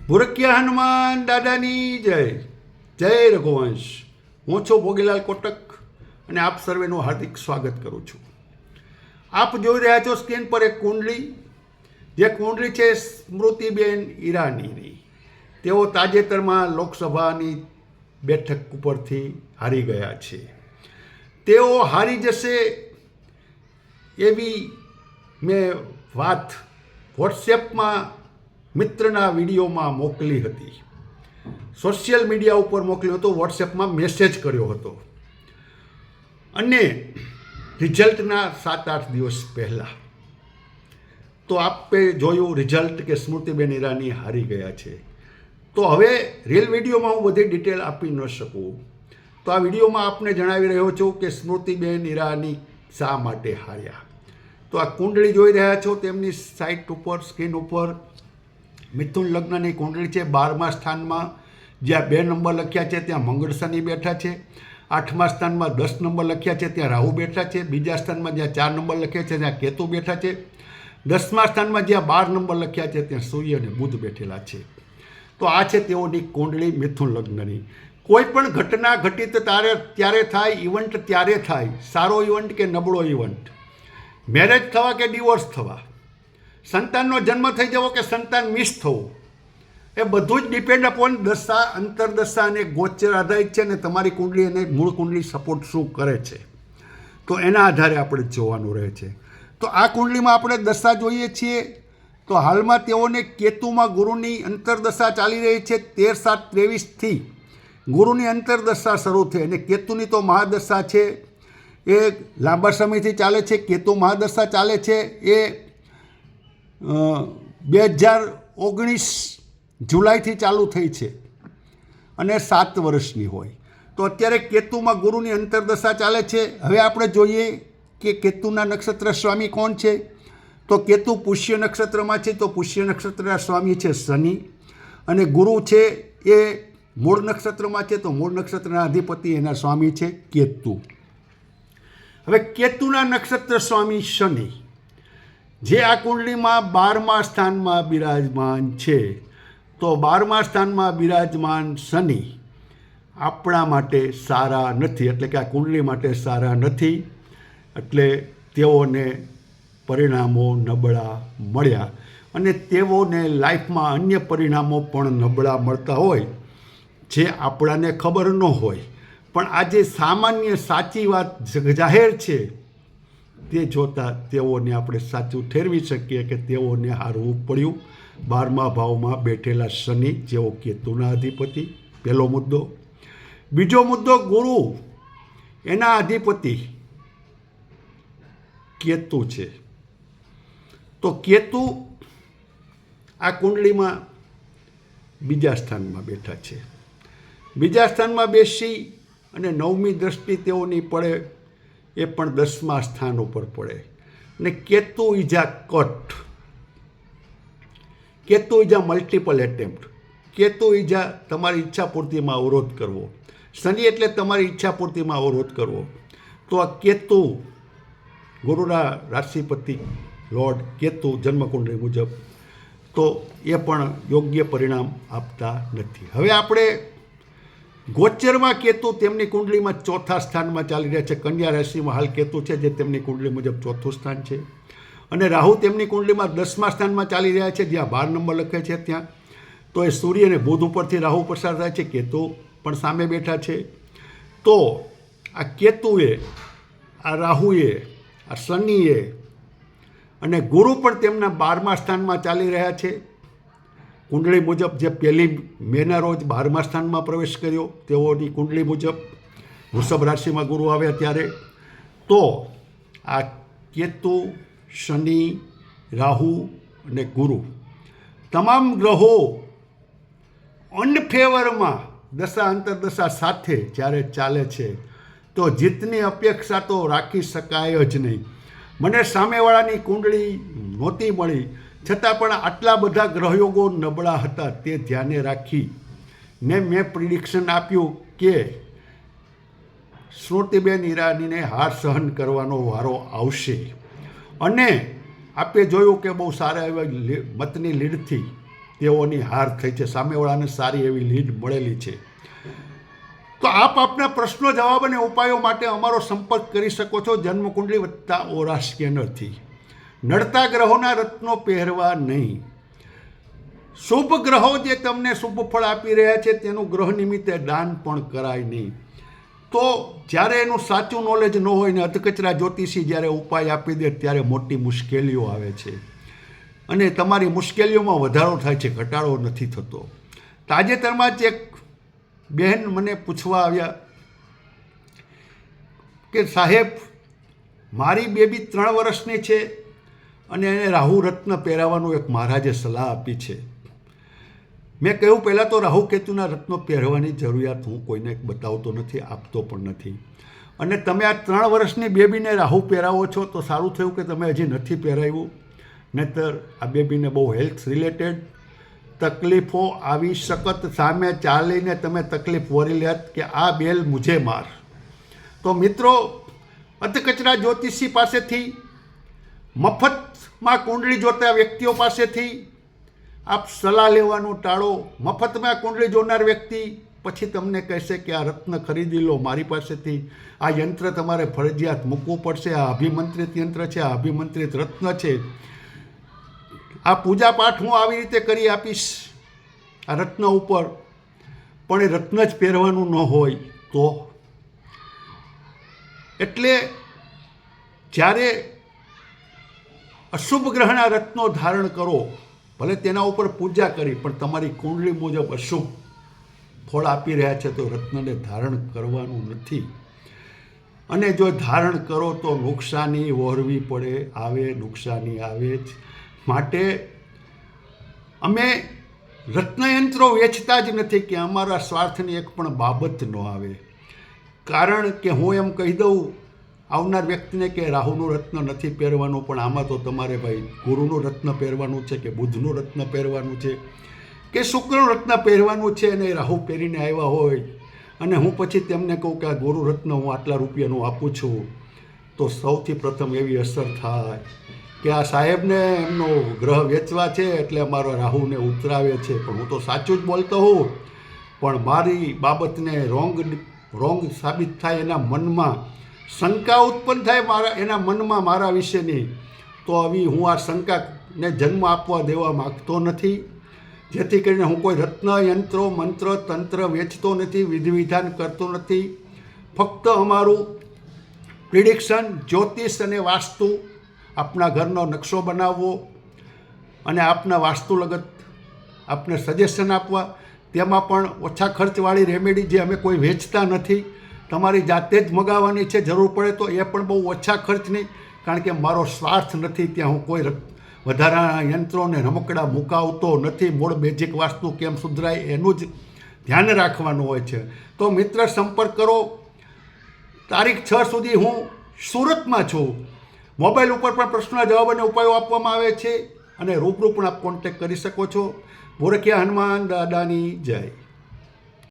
ભૂરકિયા હનુમાન દાદાની જય. જય રઘુવંશ. હું છું ભોગીલાલ કોટક અને આપ સર્વેનું હાર્દિક સ્વાગત કરું છું. આપ જોઈ રહ્યા છો સ્ક્રીન પર એક કુંડલી. જે કુંડલી છે સ્મૃતિબેન ઈરાનીની. તેઓ તાજેતરમાં લોકસભાની બેઠક ઉપરથી હારી ગયા છે. તેઓ હારી જશે એવી મેં વાત વોટ્સએપમાં મિત્રના વિડીયોમાં મોકલી હતી. સોશિયલ મીડિયા ઉપર મોકલ્યો હતો, વોટ્સએપમાં મેસેજ કર્યો હતો. અને રિઝલ્ટના 7-8 દિવસ પહેલાં તો આપે જોયું રિઝલ્ટ કે સ્મૃતિબેન ઈરાની હારી ગયા છે. તો હવે રીલ વિડીયોમાં હું બધી ડિટેલ આપી ન શકું. તો આ વિડીયોમાં આપને જણાવી રહ્યો છું કે સ્મૃતિબેન ઈરાની શા માટે હાર્યા. તો આ કુંડળી જોઈ રહ્યા છો, તેમની સાઇટ ઉપર સ્ક્રીન ઉપર મિથુન લગ્નની કુંડળી છે. 12મા સ્થાનમાં જ્યાં 2 નંબર લખ્યા છે ત્યાં મંગળ શનિ બેઠા છે. 8મા સ્થાનમાં 10 નંબર લખ્યા છે ત્યાં રાહુ બેઠા છે. બીજા સ્થાનમાં જ્યાં 4 નંબર લખ્યા છે ત્યાં કેતુ બેઠા છે. 10મા સ્થાનમાં જ્યાં 12 નંબર લખ્યા છે ત્યાં સૂર્ય અને બુધ બેઠેલા છે. તો આ છે તેઓની કુંડળી મિથુન લગ્નની. કોઈ પણ ઘટના ઘટિત ત્યારે થાય, ઇવેન્ટ ત્યારે થાય, સારો ઇવેન્ટ કે નબળો ઇવેન્ટ, મેરેજ થવા કે ડિવોર્સ થવા, સંતાનનો જન્મ થઈ જવો કે સંતાન મિસ થવું, એ બધું જ ડિપેન્ડ અપોન દશા, અંતરદશા અને ગોચર આધારિત છે. અને તમારી કુંડળી અને મૂળ કુંડળી સપોર્ટ શું કરે છે તો એના આધારે આપણે જોવાનું રહે છે. તો આ કુંડળીમાં આપણે દશા જોઈએ છીએ તો હાલમાં તેઓને કેતુમાં ગુરુની અંતરદશા ચાલી રહી છે. 13/7/23થી ગુરુની અંતરદશા શરૂ થઈ અને કેતુની તો મહાદશા છે, એ લાંબા સમયથી ચાલે છે. કેતુ મહાદશા ચાલે છે એ 2019 જુલાઈથી ચાલુ થઈ છે અને 7 વર્ષની હોય. તો અત્યારે કેતુમાં ગુરુની અંતરદશા ચાલે છે. હવે આપણે જોઈએ કે કેતુના નક્ષત્ર સ્વામી કોણ છે. તો કેતુ પુષ્ય નક્ષત્રમાં છે. તો પુષ્ય નક્ષત્રના સ્વામી છે શનિ, અને ગુરુ છે એ મૂળ નક્ષત્રમાં છે. તો મૂળ નક્ષત્રના અધિપતિ એના સ્વામી છે કેતુ. હવે કેતુના નક્ષત્ર સ્વામી શનિ જે આ કુંડલીમાં 12મા સ્થાનમાં બિરાજમાન છે. તો 12મા સ્થાનમાં બિરાજમાન શનિ આપણા માટે સારા નથી, એટલે કે આ કુંડલી માટે સારા નથી. એટલે તેઓને પરિણામો નબળા મળ્યા અને તેઓને લાઈફમાં અન્ય પરિણામો પણ નબળા મળતા હોય જે આપણાને ખબર ન હોય. પણ આજે સામાન્ય સાચી વાત જાહેર છે તે જોતાં તેઓને આપણે સાચું ઠેરવી શકીએ કે તેઓને હારવું પડ્યું 12મા ભાવમાં બેઠેલા શનિ જેઓ કેતુના અધિપતિ. પહેલો મુદ્દો. બીજો મુદ્દો, ગુરુ એના અધિપતિ કેતુ છે. તો કેતુ આ કુંડલીમાં બીજા સ્થાનમાં બેઠા છે. બીજા સ્થાનમાં બેસી અને 9મી દ્રષ્ટિ તેઓની પડે એ પણ 10મા સ્થાન ઉપર પડે. અને કેતુ ઇઝ આ કટ, કેતુ ઇઝ આ મલ્ટિપલ એટેમ્પ્ટ, કેતુ ઇઝ આ તમારી ઈચ્છા પૂર્તિમાં અવરોધ કરવો. શનિ એટલે તમારી ઈચ્છા પૂર્તિમાં અવરોધ કરવો. તો આ કેતુ ગુરુના રાશિપતિ લોર્ડ કેતુ જન્મકુંડળી મુજબ તો એ પણ યોગ્ય પરિણામ આપતા નથી. હવે આપણે ગોચરમાં કેતુ તેમની કુંડલીમાં 4થા સ્થાનમાં ચાલી રહ્યા છે. કન્યા રાશિમાં હાલ કેતુ છે જે તેમની કુંડલી મુજબ 4થું સ્થાન છે. અને રાહુ તેમની કુંડલીમાં 10મા સ્થાનમાં ચાલી રહ્યા છે જ્યાં 12 નંબર લખે છે ત્યાં. તો એ સૂર્ય અને બુધ ઉપરથી રાહુ પસાર થાય છે. કેતુ પણ સામે બેઠા છે. તો આ કેતુએ, આ રાહુએ, આ શનિએ અને ગુરુ પણ તેમના 12મા સ્થાનમાં ચાલી રહ્યા છે. કુંડળી મુજબ જે 1 મેના રોજ 12મા સ્થાનમાં પ્રવેશ કર્યો તેઓની કુંડળી મુજબ વૃષભ રાશિમાં ગુરુ આવ્યા ત્યારે. તો આ કેતુ, શનિ, રાહુ અને ગુરુ તમામ ગ્રહો અનફેવરમાં દશા અંતરદશા સાથે જ્યારે ચાલે છે તો જીતની અપેક્ષા તો રાખી શકાય જ નહીં. મને સામેવાળાની કુંડળી નહોતી મળી છતાં પણ આટલા બધા ગ્રહયોગો નબળા હતા તે ધ્યાને રાખી મેં પ્રિડિક્શન આપ્યું કે સ્મૃતિબેન ઈરાનીને હાર સહન કરવાનો વારો આવશે. અને આપે જોયું કે બહુ સારા એવા મતની લીડથી તેઓની હાર થઈ છે, સામેવાળાને સારી એવી લીડ મળેલી છે. તો આપ આપના પ્રશ્નો, જવાબ અને ઉપાયો માટે અમારો સંપર્ક કરી શકો છો જન્મકુંડલી +ઓરા સ્કેનરથી. નડતા ગ્રહોના રત્નો પહેરવા નહીં. શુભ ગ્રહો જે તમને શુભ ફળ આપી રહ્યા છે તેનું ગ્રહ નિમિત્તે દાન પણ કરાય નહીં. તો જ્યારે એનું સાચું નોલેજ ન હોય ને અધકચરા જ્યોતિષી જ્યારે ઉપાય આપી દે ત્યારે મોટી મુશ્કેલીઓ આવે છે અને તમારી મુશ્કેલીઓમાં વધારો થાય છે, ઘટાડો નથી થતો. તાજેતરમાં જ એક બહેન મને પૂછવા આવ્યા કે સાહેબ, મારી બેબી 3 વર્ષની છે અને એને રાહુ રત્ન પહેરાવવાનું એક મહારાજે સલાહ આપી છે. મેં કહ્યું, પહેલાં તો રાહુ કેતુના રત્નો પહેરવાની જરૂરિયાત હું કોઈને બતાવતો નથી, આપતો પણ નથી. અને તમે આ 3 વર્ષની બેબીને રાહુ પહેરાવો છો તો સારું થયું કે તમે હજી નથી પહેરાવ્યું, નહીંતર આ બેબીને બહુ હેલ્થ રિલેટેડ તકલીફો આવી શકત. સામે ચાલીને તમે તકલીફ વરી લેત કે આ બેલ મુझे માર. તો મિત્રો, અધકચરા જ્યોતિષી પાસેથી, મફતમાં કુંડળી જોતા વ્યક્તિઓ પાસેથી આપ સલાહ લેવાનું ટાળો. મફતમાં કુંડળી જોનાર વ્યક્તિ પછી તમને કહેશે કે આ રત્ન ખરીદી લો મારી પાસેથી, આ યંત્ર તમારે ફરજિયાત મૂકવું પડશે, આ અભિમંત્રિત યંત્ર છે, આ અભિમંત્રિત રત્ન છે, આ પૂજા પાઠ હું આવી રીતે કરી આપીશ આ રત્ન ઉપર. પણ એ રત્ન જ પહેરવાનું ન હોય તો. એટલે જ્યારે અશુભ ગ્રહના રત્નો ધારણ કરો, ભલે તેના ઉપર પૂજા કરી, પણ તમારી કુંડળી મુજબ અશુભ ફળ આપી રહ્યા છે તો રત્નને ધારણ કરવાનું નથી. અને જો ધારણ કરો તો નુકસાની વહોરવી પડે, આવે, નુકસાની આવે જ. માટે અમે રત્નયંત્રો વેચતા જ નથી કે અમારા સ્વાર્થની એક પણ બાબત ન આવે. કારણ કે હું એમ કહી દઉં આવનાર વ્યક્તિને કે રાહુનું રત્ન નથી પહેરવાનું, પણ આમાં તો તમારે ભાઈ ગુરુનું રત્ન પહેરવાનું છે કે બુધનું રત્ન પહેરવાનું છે કે શુક્રનું રત્ન પહેરવાનું છે, અને રાહુ પહેરીને આવ્યા હોય અને હું પછી તેમને કહું કે આ ગુરુ રત્ન હું આટલા રૂપિયાનું આપું છું, તો સૌથી પ્રથમ એવી અસર થાય કે આ સાહેબને એમનો ગ્રહ વેચવા છે એટલે અમારો રાહુને ઉતરાવે છે. પણ હું તો સાચું જ બોલતો હોઉં, પણ મારી બાબતને રોંગ સાબિત થાય, એના મનમાં શંકા ઉત્પન્ન થાય એના મનમાં મારા વિશેની, તો આવી હું આ શંકાને જન્મ આપવા દેવા માગતો નથી. જેથી કરીને હું કોઈ રત્ન, યંત્રો, મંત્ર, તંત્ર વેચતો નથી, વિધિ વિધાન કરતો નથી. ફક્ત અમારું પ્રિડિક્શન, જ્યોતિષ અને વાસ્તુ, આપના ઘરનો નકશો બનાવવો અને આપના વાસ્તુ લગત આપને સજેશન આપવા, તેમાં પણ ઓછા ખર્ચવાળી રેમેડી જે અમે કોઈ વેચતા નથી, તમારી જાતે જ મગાવવાની છે, જરૂર પડે તો એ પણ બહુ ઓછા ખર્ચની. કારણ કે મારો સ્વાર્થ નથી, ત્યાં હું કોઈ વધારાના યંત્રોને રમકડા મુકાવતો નથી. મૂળ બેઝિક વાસ્તુ કેમ સુધરાય એનું જ ધ્યાન રાખવાનું હોય છે. તો મિત્ર, સંપર્ક કરો. તારીખ 6 સુધી હું સુરતમાં છું. મોબાઈલ ઉપર પણ પ્રશ્નના જવાબ અને ઉપાયો આપવામાં આવે છે અને રૂબરૂ પણ આપ કોન્ટેક્ટ કરી શકો છો. ભોરખિયા હનુમાન દાદાની જય.